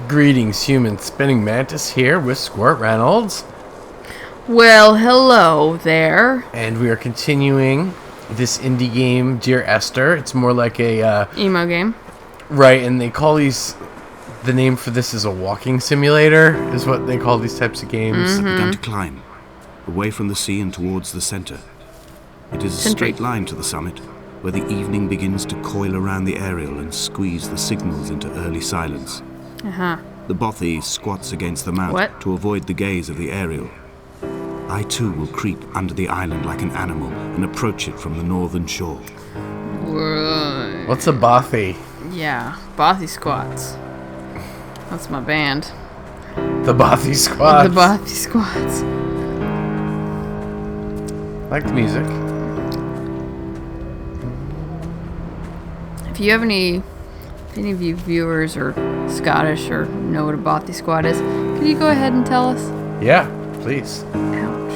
Greetings, human. Spinningmantis here with Squirt Reynolds. Well, hello there. And we are continuing this indie game, Dear Esther. It's more like a... emo game. Right, and they call these... The name for this is a walking simulator, is what they call these types of games. Have begun to climb, away from the sea and towards the center. It is a straight line to the summit, where the evening begins to coil around the aerial and squeeze the signals into early silence. The bothy squats against the mount to avoid the gaze of the aerial. I too will creep under the island like an animal and approach it from the northern shore. What's a bothy? Yeah, bothy squats. That's my band. The bothy squats. The bothy squats. Like the music. If you have any of you viewers are Scottish or know what a bothy squat is, can you go ahead and tell us? Yeah, please. Ouch.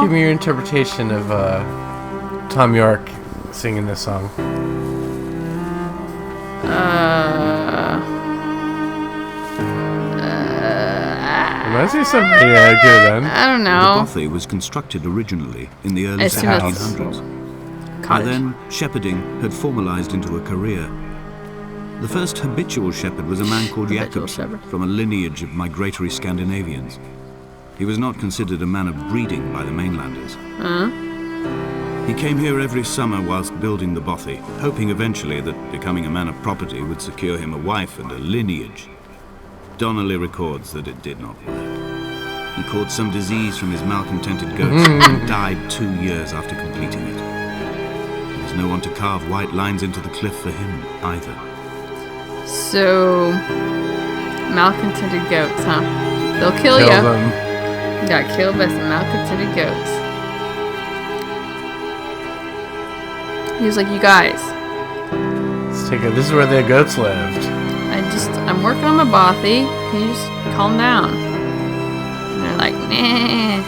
Give me your interpretation of Tom York singing this song. Reminds me of something good then. I don't know. The bothy was constructed originally in the early 1700s. By then, shepherding had formalized into a career. The first habitual shepherd was a man called Jakobsen, from a lineage of migratory Scandinavians. He was not considered a man of breeding by the mainlanders. He came here every summer whilst building the bothy, hoping eventually that becoming a man of property would secure him a wife and a lineage. Donnelly records that it did not work. He caught some disease from his malcontented goats and died 2 years after completing it. There was no one to carve white lines into the cliff for him either. So, malcontented goats, huh? They'll kill you. Them. You got killed by some malcontented goats. He was like, you guys. Let's take it. This is where the goats lived. I'm working on my bothy. Can you just calm down? And they're like, nah.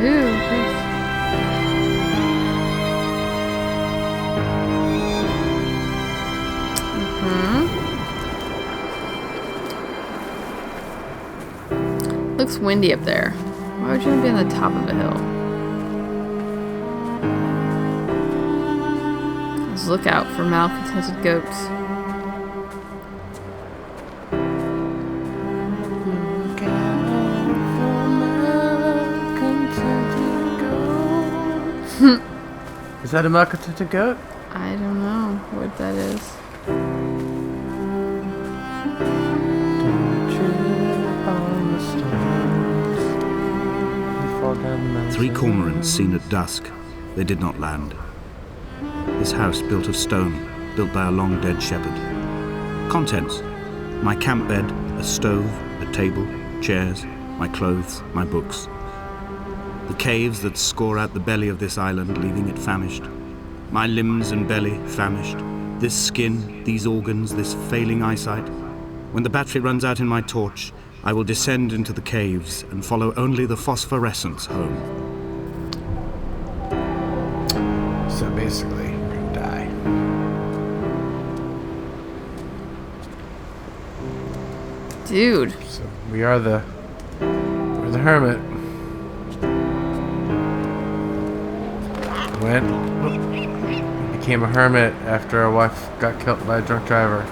Ooh, Chris. Looks windy up there. Why would you want to be on the top of a hill? Let's look out for malcontented goats. Is that a malcontented goat? I don't know what that is. Three cormorants seen at dusk. They did not land. This house built of stone, built by a long-dead shepherd. Contents: my camp bed, a stove, a table, chairs, my clothes, my books. The caves that score out the belly of this island, leaving it famished. My limbs and belly famished. This skin, these organs, this failing eyesight. When the battery runs out in my torch, I will descend into the caves and follow only the phosphorescence home. So basically, you're gonna die. Dude. So we're the hermit. Became a hermit after our wife got killed by a drunk driver.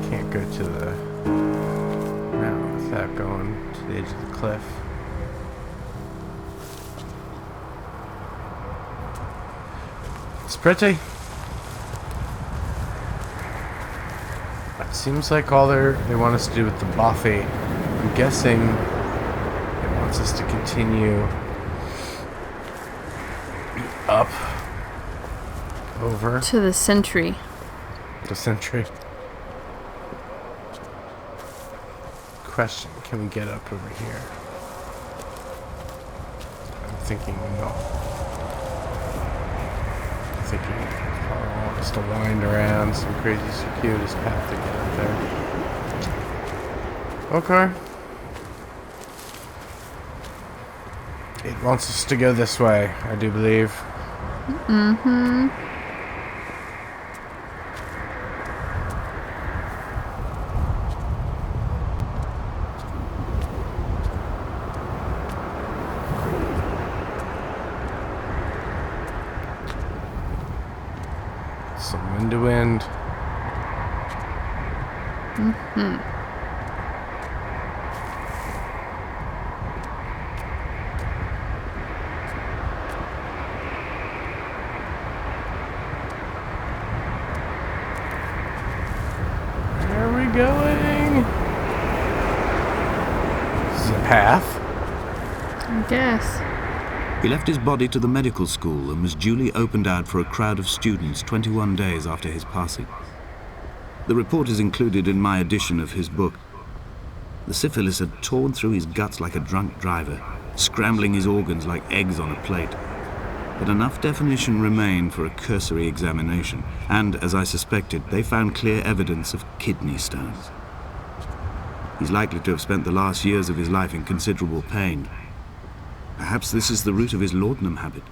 Can't go to the mountain without going to the edge of the cliff. It's pretty. It seems like all they want us to do with the bothy. I'm guessing it wants us to continue up over To the sentry. the sentry. Question, can we get up over here? thinking, no. Thinking probably want us to wind around some crazy circuitous path to get up there. Okay. It wants us to go this way, I do believe. Mm-hmm. Some wind to wind. Mm-hmm. Where are we going? This is a path. I guess. He left his body to the medical school and was duly opened out for a crowd of students 21 days after his passing. The report is included in my edition of his book. The syphilis had torn through his guts like a drunk driver, scrambling his organs like eggs on a plate. But enough definition remained for a cursory examination, and, as I suspected, they found clear evidence of kidney stones. He's likely to have spent the last years of his life in considerable pain. Perhaps this is the root of his laudanum habit.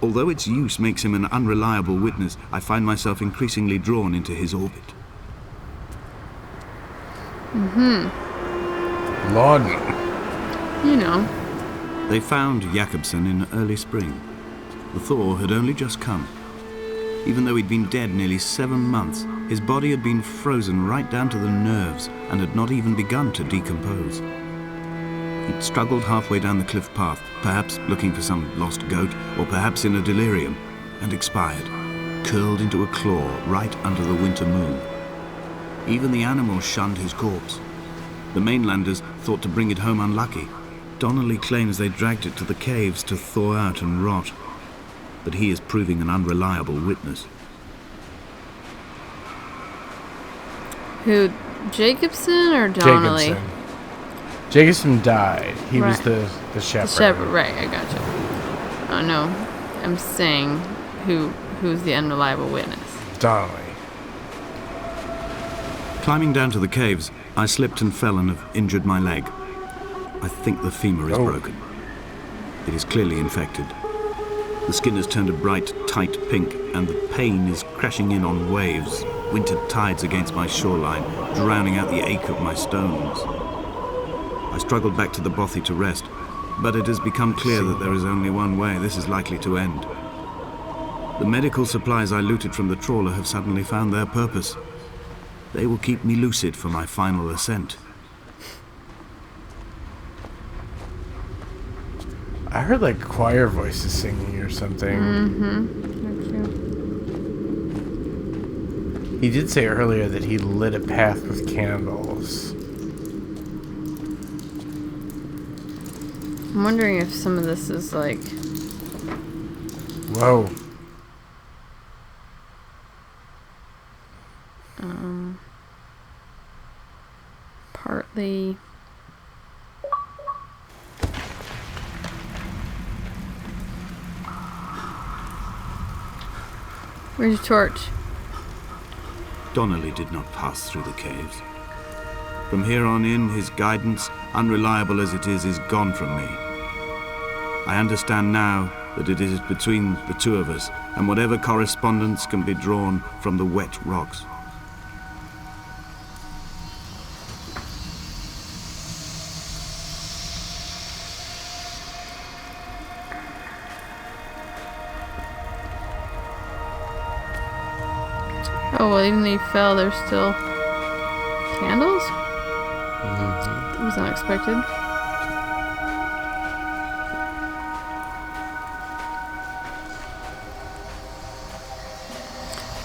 Although its use makes him an unreliable witness, I find myself increasingly drawn into his orbit. Mm-hmm. Laudanum. You know. They found Jakobsen in early spring. The thaw had only just come. Even though he'd been dead nearly 7 months, his body had been frozen right down to the nerves and had not even begun to decompose. He'd struggled halfway down the cliff path, perhaps looking for some lost goat, or perhaps in a delirium, and expired, curled into a claw right under the winter moon. Even the animals shunned his corpse. The mainlanders thought to bring it home unlucky. Donnelly claims they dragged it to the caves to thaw out and rot, but he is proving an unreliable witness. Who, Jacobson or Donnelly? Jacobson died. He was Right. the shepherd. The shepherd, right, I gotcha. Oh no, I'm saying who's the unreliable witness. Donnelly. Climbing down to the caves, I slipped and fell and have injured my leg. I think the femur is broken. It is clearly infected. The skin has turned a bright, tight pink, and the pain is crashing in on waves, winter tides against my shoreline, drowning out the ache of my stones. I struggled back to the bothy to rest, but it has become clear that there is only one way this is likely to end. The medical supplies I looted from the trawler have suddenly found their purpose. They will keep me lucid for my final ascent. I heard like choir voices singing or something. Mm-hmm. He did say earlier that he lit a path with candles. I'm wondering if some of this is like... Whoa. Partly... Where's your torch? Donnelly did not pass through the caves. From here on in, his guidance, unreliable as it is gone from me. I understand now that it is between the two of us, and whatever correspondence can be drawn from the wet rocks. Oh, well, even though you fell, there's still candles? That was unexpected.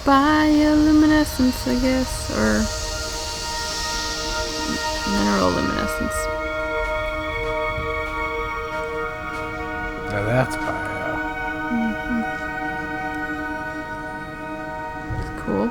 Bioluminescence, I guess, or mineral luminescence. Now that's bio. Cool.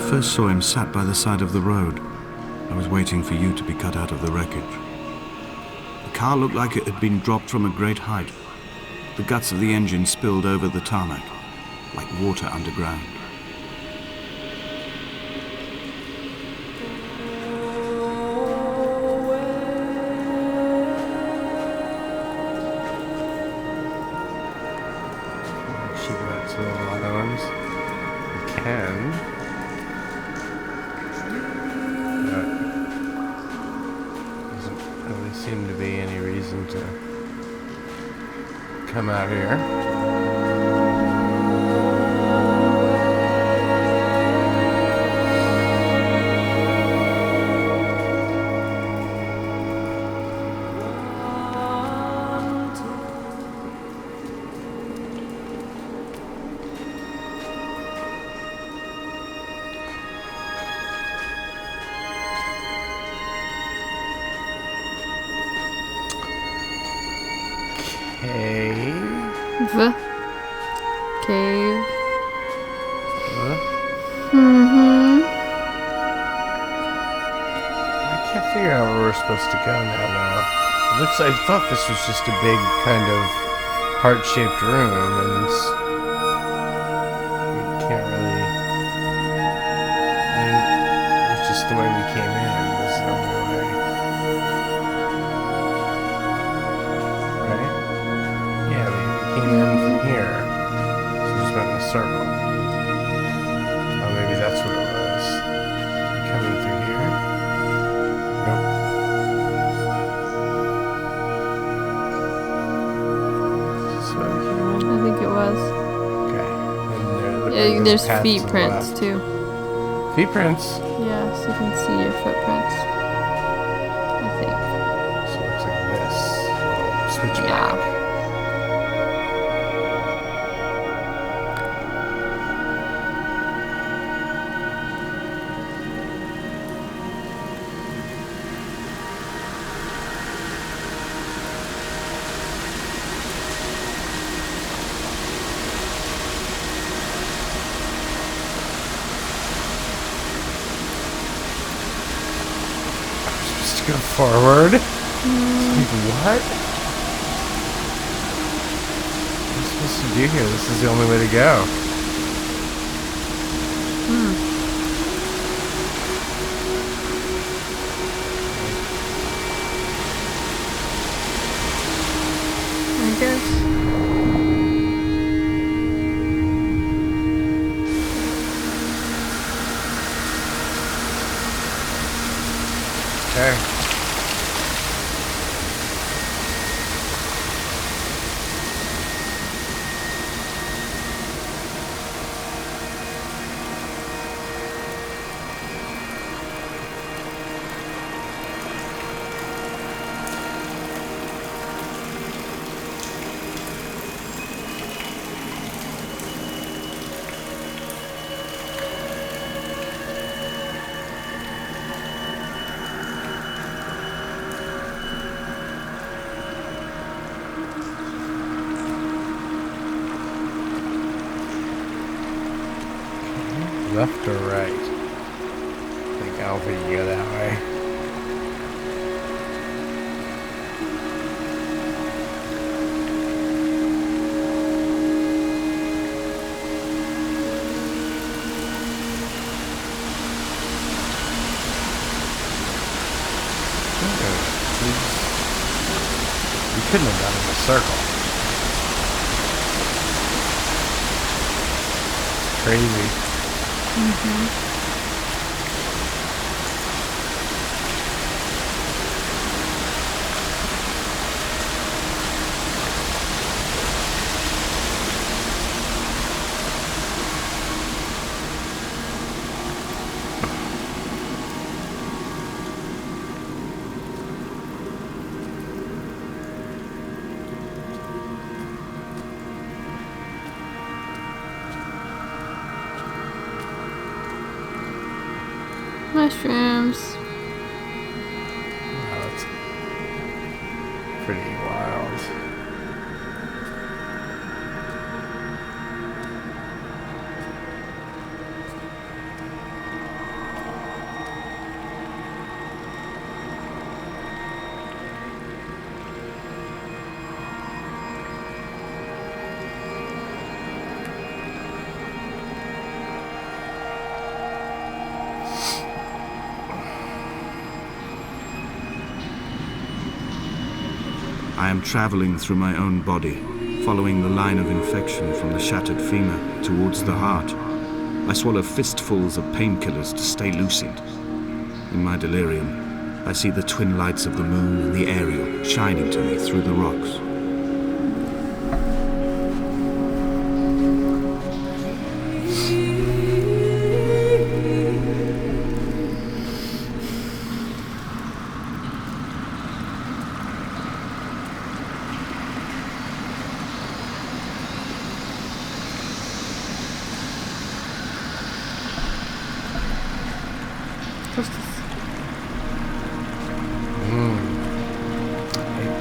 first saw him sat by the side of the road. I was waiting for you to be cut out of the wreckage. The car looked like it had been dropped from a great height. The guts of the engine spilled over the tarmac, like water underground. Shoot out some of the other ones. We can. Doesn't really seem to be any reason to come out here. Cave. Cave. I can't figure out where we're supposed to go now, though. It looks like I thought this was just a big kind of heart-shaped room, and we can't really. And it was just the way we came in. It was the only way. Right? Yeah, we came in from here, so we just went in a circle. Oh, maybe that's what it was. Coming through here? Nope. Is this where we came in? I think it was. Okay. And Yeah, there's path feet to the prints left. too. Feet prints? Yeah, so you can see your footprints. I think. So it looks like this. Switch Yeah. back. Just go forward. What? What am I supposed to do here? This is the only way to go. I guess. Okay. Left or right? I don't think you go that way. You couldn't have done it in a circle. It's crazy. Mushrooms. Wow, that's pretty wild. I am traveling through my own body, following the line of infection from the shattered femur towards the heart. I swallow fistfuls of painkillers to stay lucid. In my delirium, I see the twin lights of the moon and the Ariel shining to me through the rocks.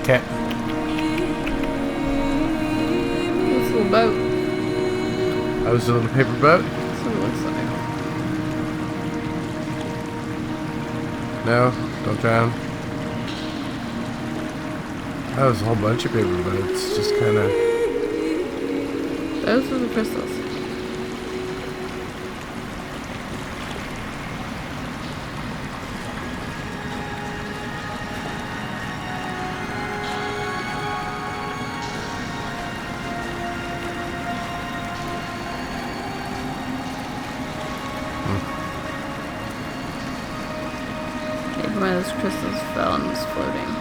Okay. This little boat. That was a little paper boat? That's what it looks like. No, don't drown. That was a whole bunch of paper boats, just kind of... Those are the crystals. Maybe one of those crystals fell and was floating.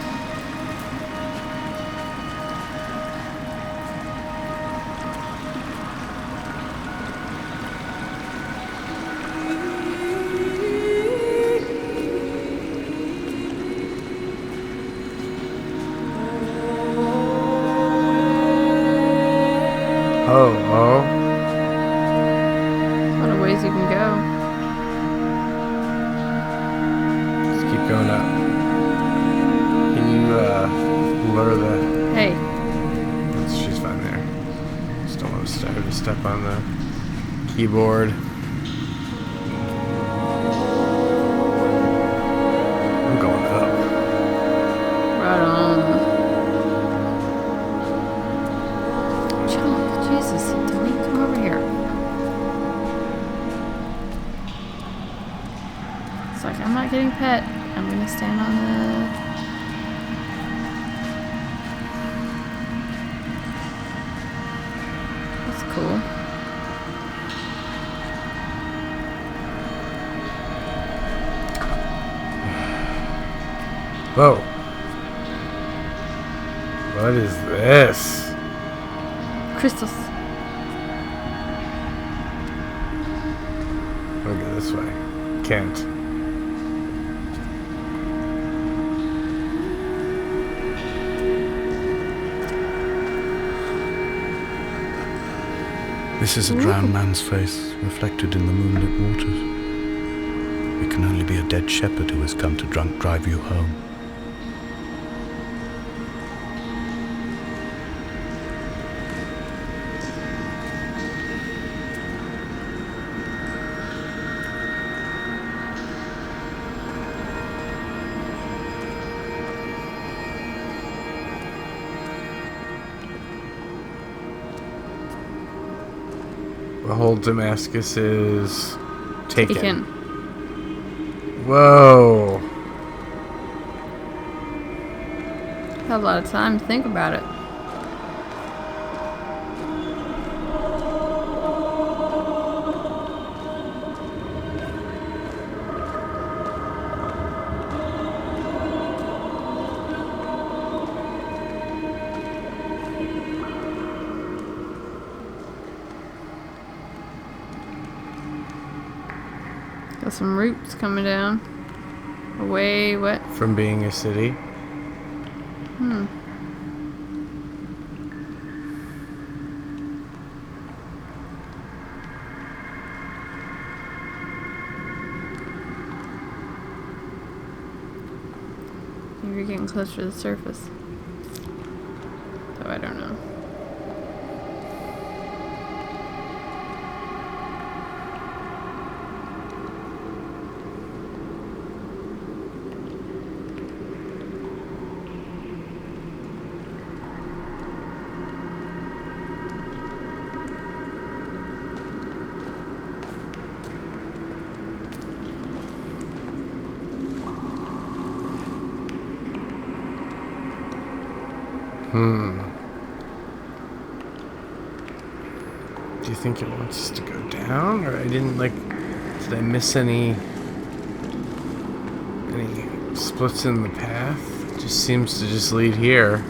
Oh. A lot of ways you can go. Just keep going up. Can you, lure the... Hey, She's fine there. Just don't want to step on the keyboard. I'm going up. right on. Chunk, Jesus, Tony, come over here. It's like, I'm not getting pet. I'm gonna stand on the... That's cool. Whoa. What is this? Crystals. I'll go this way. Can't. This is a drowned man's face, reflected in the moonlit waters. It can only be a dead shepherd who has come to drunk drive you home. Behold, Damascus is taken. Taken. Whoa. Had a lot of time to think about it. Got some roots coming down. Away, what? From being a city. Maybe you're getting closer to the surface. So I don't know. Do you think it wants us to go down? Or did I miss any splits in the path? It just seems to just lead here.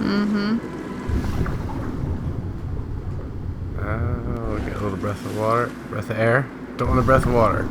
Oh, get a little breath of water, breath of air. Don't want a breath of water.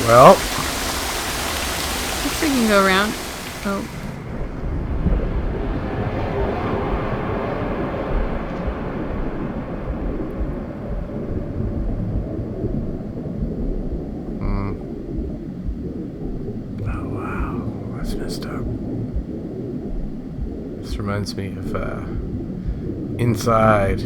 Well, looks like you can go around. Oh. Oh wow, that's messed up. This reminds me of Inside.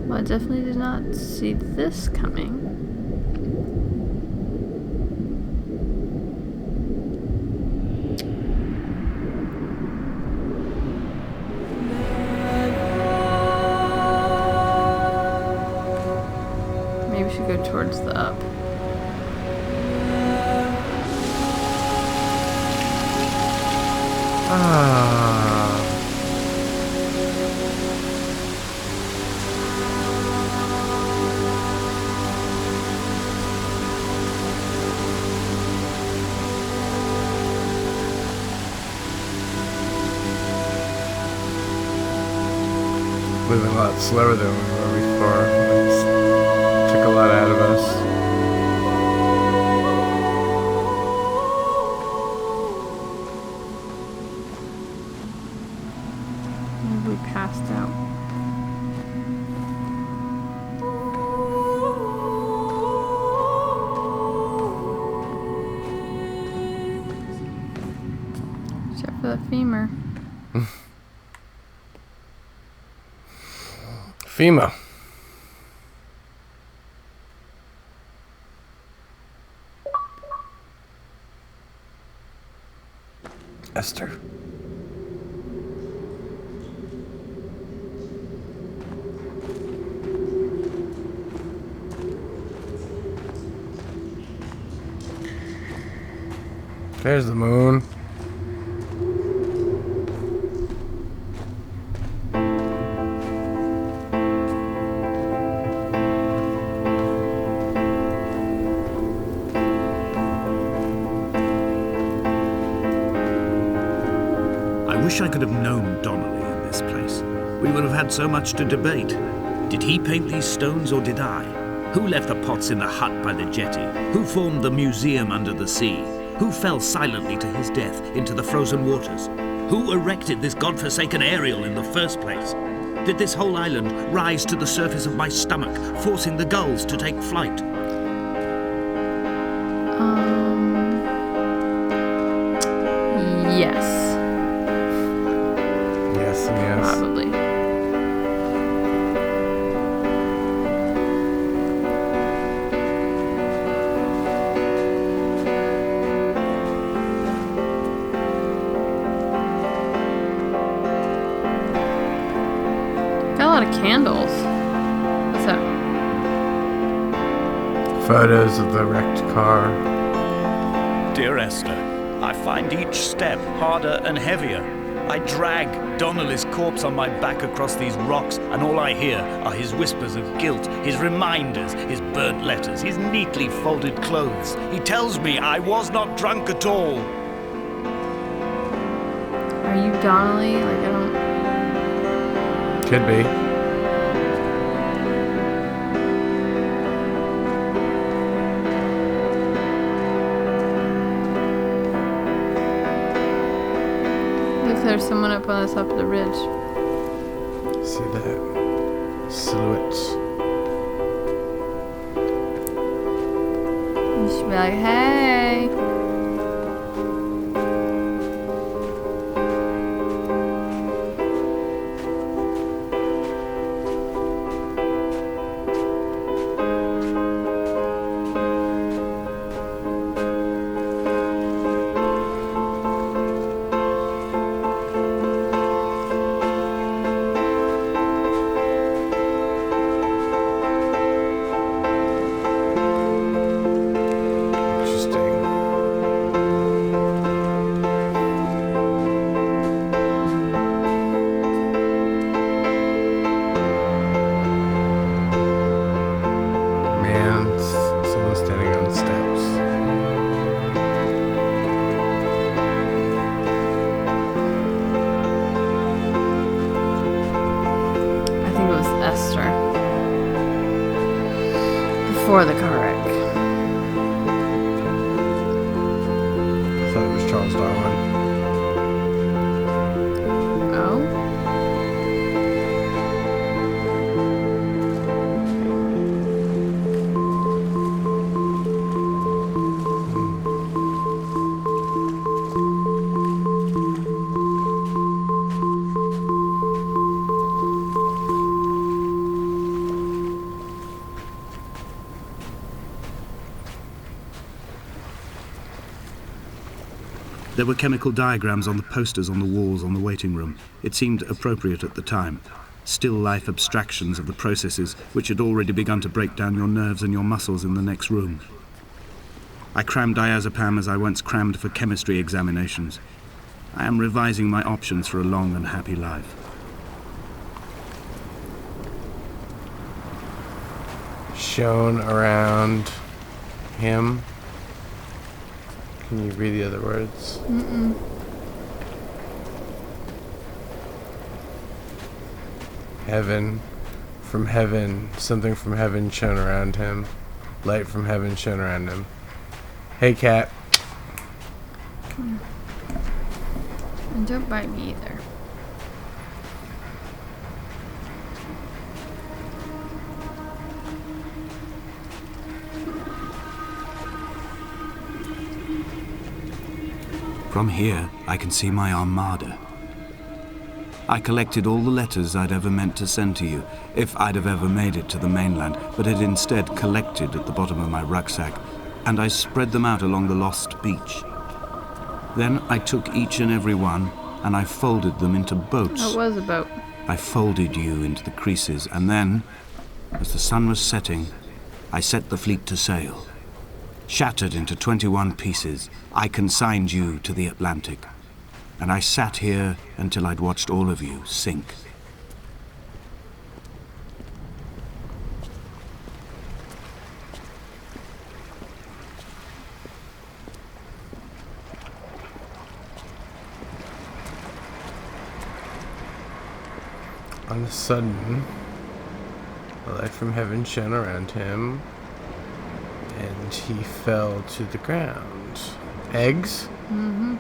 Well, I definitely did not see this coming. Maybe we should go towards the up. Moving a lot slower than we were before. It took a lot out of us. Maybe we passed out. Except for the femur. FEMA. Esther. There's the moon. I wish I could have known Donnelly in this place. We would have had so much to debate. Did he paint these stones or did I? Who left the pots in the hut by the jetty? Who formed the museum under the sea? Who fell silently to his death into the frozen waters? Who erected this godforsaken aerial in the first place? Did this whole island rise to the surface of my stomach, forcing the gulls to take flight? Yes. Yes and yes. Probably. Got a lot of candles. What's that? Photos of the wrecked car. Dear Esther, I find each step harder and heavier. I drag Donnelly's corpse on my back across these rocks, and all I hear are his whispers of guilt, his reminders, his burnt letters, his neatly folded clothes. He tells me I was not drunk at all. Are you Donnelly? Like, I don't... Could be. Look, there's someone up on the top of the ridge. See that? Silhouettes. You should be like, hey. Esther. Before the car wreck. I thought it was Charles Darwin. Oh? There were chemical diagrams on the posters on the walls on the waiting room. It seemed appropriate at the time. Still life abstractions of the processes which had already begun to break down your nerves and your muscles in the next room. I crammed diazepam as I once crammed for chemistry examinations. I am revising my options for a long and happy life. Shown around him. Can you read the other words? Mm-mm. Heaven, from heaven, something from heaven shone around him. Light from heaven shone around him. Hey, cat. And don't bite me either. From here, I can see my armada. I collected all the letters I'd ever meant to send to you, if I'd have ever made it to the mainland, but had instead collected at the bottom of my rucksack, and I spread them out along the lost beach. Then I took each and every one, and I folded them into boats. Oh, it was a boat. I folded you into the creases, and then, as the sun was setting, I set the fleet to sail. Shattered into 21 pieces, I consigned you to the Atlantic, and I sat here until I'd watched all of you sink. On a sudden, a light from heaven shone around him, and he fell to the ground. Eggs? Mm-hmm.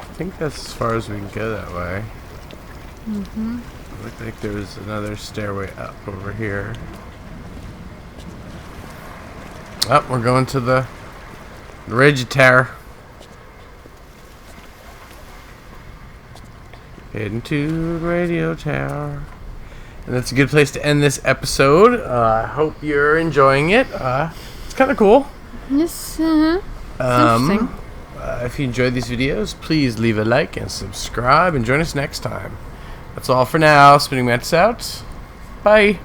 I think that's as far as we can go that way. Mm-hmm. It looked like there was another stairway up over here. Oh, we're going to the ridge tower. Heading to the radio tower. And that's a good place to end this episode. I hope you're enjoying it. It's kind of cool. Yes, it's interesting. If you enjoyed these videos, please leave a like and subscribe and join us next time. That's all for now. Spinningmantis out. Bye.